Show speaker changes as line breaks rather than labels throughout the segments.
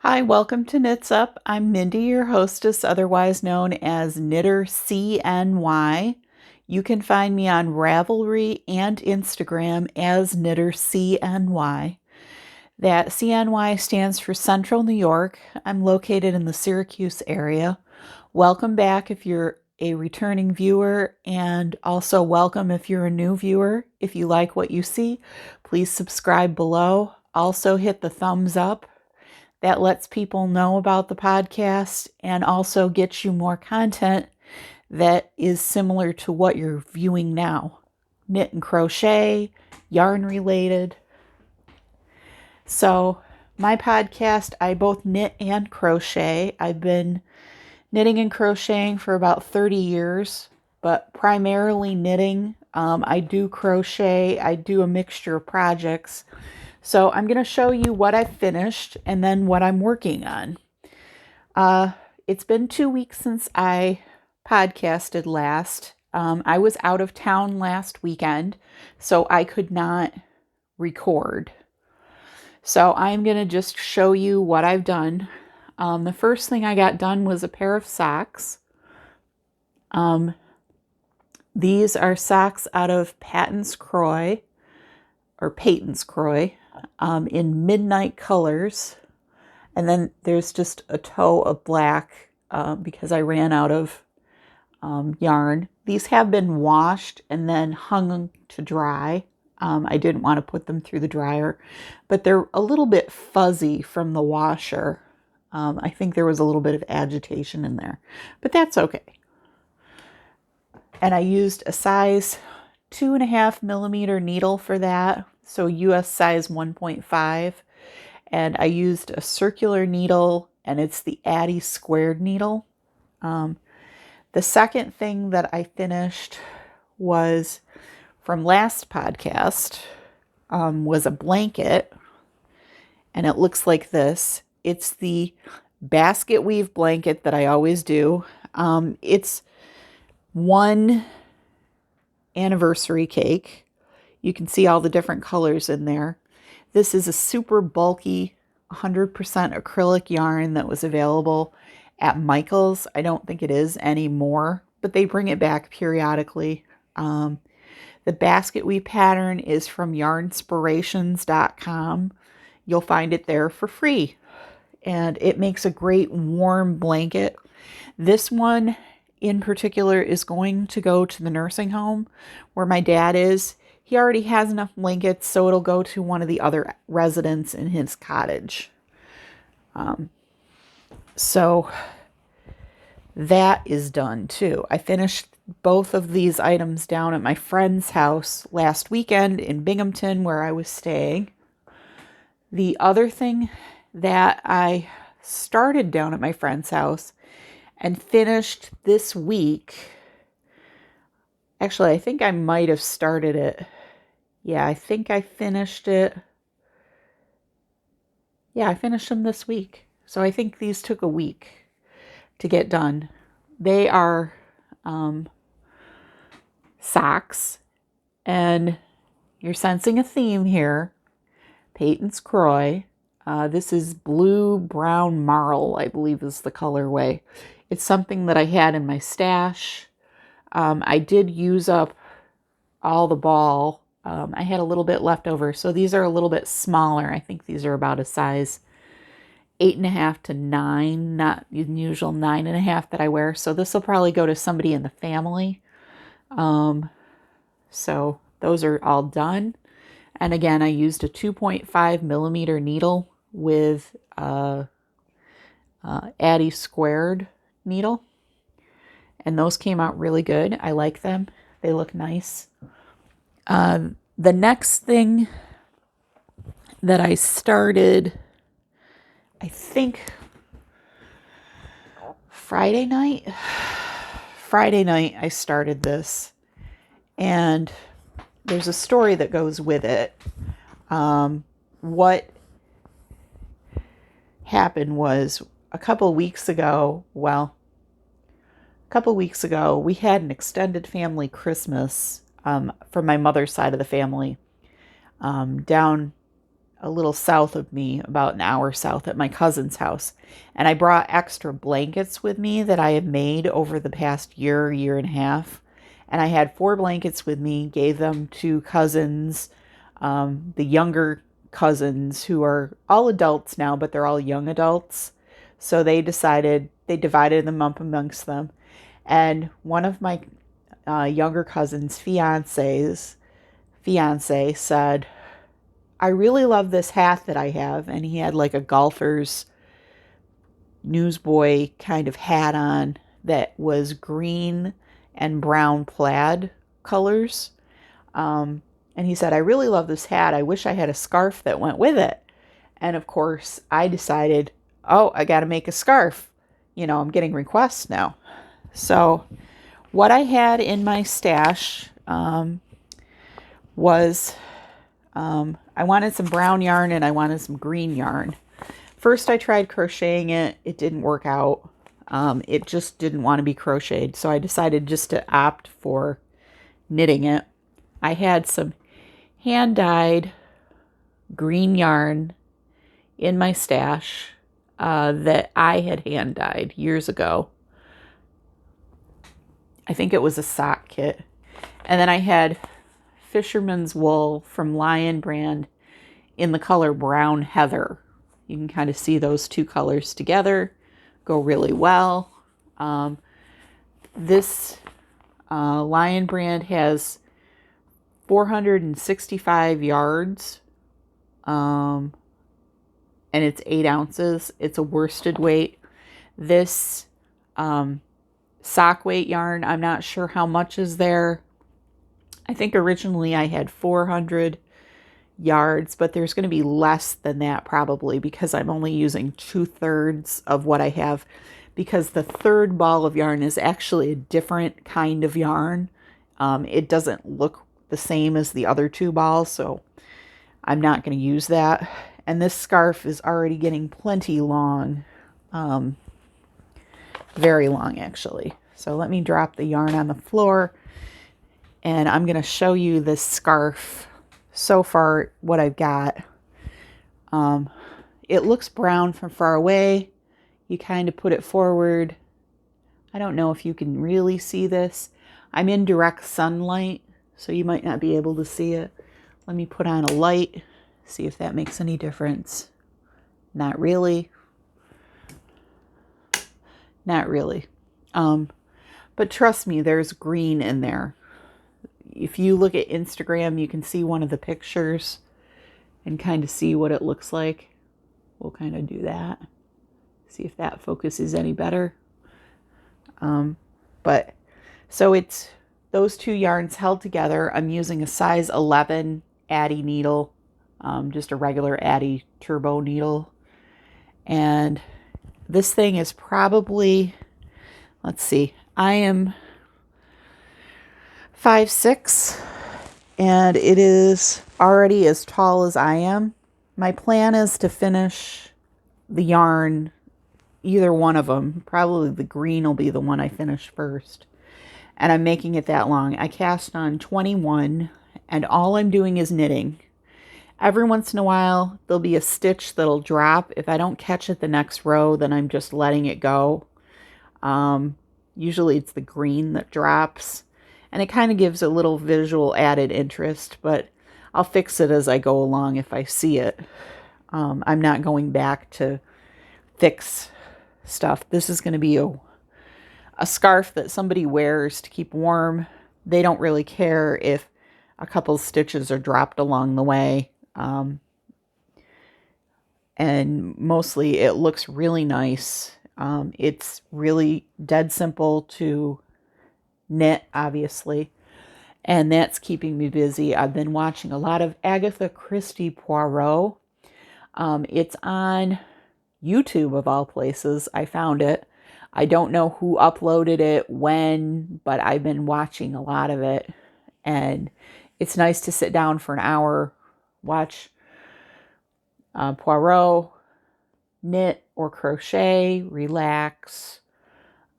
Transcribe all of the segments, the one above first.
Hi, welcome to Knits Up. I'm Mindy, your hostess, otherwise known as Knitter CNY. You can find me on Ravelry and Instagram as Knitter CNY. That CNY stands for Central New York. I'm located in the Syracuse area. Welcome back if you're a returning viewer, and also welcome if you're a new viewer. If you like what you see, please subscribe below. Also hit the thumbs up. That lets people know about the podcast and also gets you more content that is similar to what you're viewing now. Knit and crochet, yarn related. So my podcast, I both knit and crochet. I've been knitting and crocheting for about 30 years, but primarily knitting. I do crochet. I do a mixture of projects. So I'm going to show you what I've finished and then what I'm working on. It's been 2 weeks since I podcasted last. I was out of town last weekend, so I could not record. So I'm going to just show you what I've done. The first thing I got done was a pair of socks. These are socks out of Patons Kroy, or Peyton's Kroy, in midnight colors. And then there's just a toe of black because I ran out of yarn. These have been washed and then hung to dry. I didn't want to put them through the dryer, but they're a little bit fuzzy from the washer. I think there was a little bit of agitation in there, but that's okay. And I used a size 2.5 millimeter needle for that, so US size 1.5. And I used a circular needle, and it's the Addi squared needle. The second thing that I finished was from last podcast, was a blanket, and it looks like this. It's the basket weave blanket that I always do. It's one anniversary cake. You can see all the different colors in there. This is a super bulky 100% acrylic yarn that was available at Michael's. I don't think it is anymore, but they bring it back periodically. The basket weave pattern is from yarnspirations.com. You'll find it there for free, and it makes a great warm blanket. This one in particular is going to go to the nursing home where my dad is. He already has enough blankets, so it'll go to one of the other residents in his cottage. So that is done too. I finished both of these items down at my friend's house last weekend in Binghamton, where I was staying. The other thing that I started down at my friend's house and finished this week, actually, I think I might have started it. Yeah, I think I finished it. Yeah, I finished them this week. So I think these took a week to get done. They are socks, and you're sensing a theme here. Peyton's Kroy. This is blue brown marl, I believe is the colorway. It's something that I had in my stash. I did use up all the ball. I had a little bit left over, so these are a little bit smaller. I think these are about a size 8.5 to 9, not the usual 9.5 that I wear. So this will probably go to somebody in the family. So those are all done. And again, I used a 2.5 millimeter needle with Addi squared needle. And those came out really good. I like them. They look nice. The next thing that I started, I think Friday night I started this, and there's a story that goes with it. What happened was a couple weeks ago, we had an extended family Christmas from my mother's side of the family down a little south of me, about an hour south, at my cousin's house. And I brought extra blankets with me that I have made over the past year, year and a half. And I had 4 blankets with me, gave them to cousins, the younger cousins who are all adults now, but they're all young adults. So they divided them up amongst them. And one of my younger cousin's fiance said, I really love this hat that I have. And he had like a golfer's newsboy kind of hat on that was green and brown plaid colors. And he said, I really love this hat. I wish I had a scarf that went with it. And of course, I decided, oh, I got to make a scarf. You know, I'm getting requests now. So what I had in my stash was I wanted some brown yarn and I wanted some green yarn. First, I tried crocheting it. It didn't work out. It just didn't want to be crocheted. So I decided just to opt for knitting it. I had some hand-dyed green yarn in my stash that I had hand-dyed years ago. I think it was a sock kit. And then I had fisherman's wool from Lion Brand in the color brown heather. You can kind of see those two colors together go really well. This Lion Brand has 465 yards, and it's 8 ounces. It's a worsted weight. This sock weight yarn, I'm not sure how much is there. I think originally I had 400 yards, but there's going to be less than that probably because I'm only using 2/3 of what I have, because the third ball of yarn is actually a different kind of yarn. It doesn't look the same as the other 2 balls, so I'm not going to use that. And this scarf is already getting plenty long, very long actually. So let me drop the yarn on the floor and I'm going to show you this scarf. So far, what I've got, it looks brown from far away. You kind of put it forward. I don't know if you can really see this. I'm in direct sunlight, so you might not be able to see it. Let me put on a light, see if that makes any difference. Not really. Not really. But trust me, there's green in there. If you look at Instagram, you can see one of the pictures and kind of see what it looks like. We'll kind of do that. See if that focuses any better. But so it's those 2 yarns held together. I'm using a size 11 Addi needle, just a regular Addi turbo needle. And this thing is probably, let's see, I am 5'6", and it is already as tall as I am. My plan is to finish the yarn, either one of them. Probably the green will be the one I finish first. And I'm making it that long. I cast on 21, and all I'm doing is knitting. Every once in a while, there'll be a stitch that'll drop. If I don't catch it the next row, then I'm just letting it go. Usually it's the green that drops. And it kind of gives a little visual added interest, but I'll fix it as I go along if I see it. I'm not going back to fix stuff. This is going to be a scarf that somebody wears to keep warm. They don't really care if a couple stitches are dropped along the way. And mostly it looks really nice. It's really dead simple to knit, obviously, and that's keeping me busy. I've been watching a lot of Agatha Christie Poirot. It's on YouTube of all places. I found it. I don't know who uploaded it when, but I've been watching a lot of it, and it's nice to sit down for an hour, watch Poirot, knit or crochet, relax.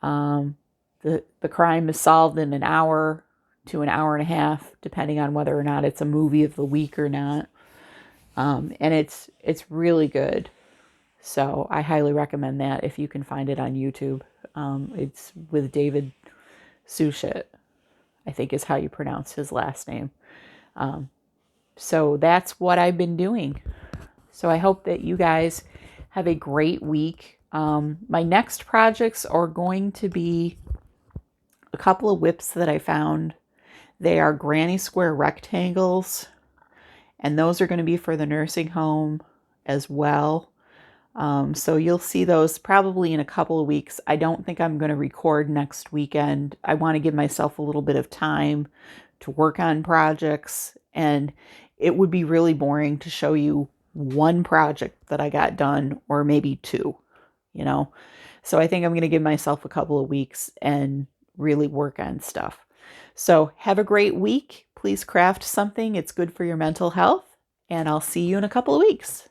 The crime is solved in an hour to an hour and a half, depending on whether or not it's a movie of the week or not. And it's really good. So I highly recommend that if you can find it on YouTube. It's with David Suchet, I think is how you pronounce his last name. So that's what I've been doing. So I hope that you guys have a great week. My next projects are going to be a couple of whips that I found. They are granny square rectangles, and those are going to be for the nursing home as well. So you'll see those probably in a couple of weeks. I don't think I'm going to record next weekend. I want to give myself a little bit of time to work on projects, and it would be really boring to show you one project that I got done, or maybe two, you know? So I think I'm going to give myself a couple of weeks and really work on stuff. So have a great week. Please craft something. It's good for your mental health, and I'll see you in a couple of weeks.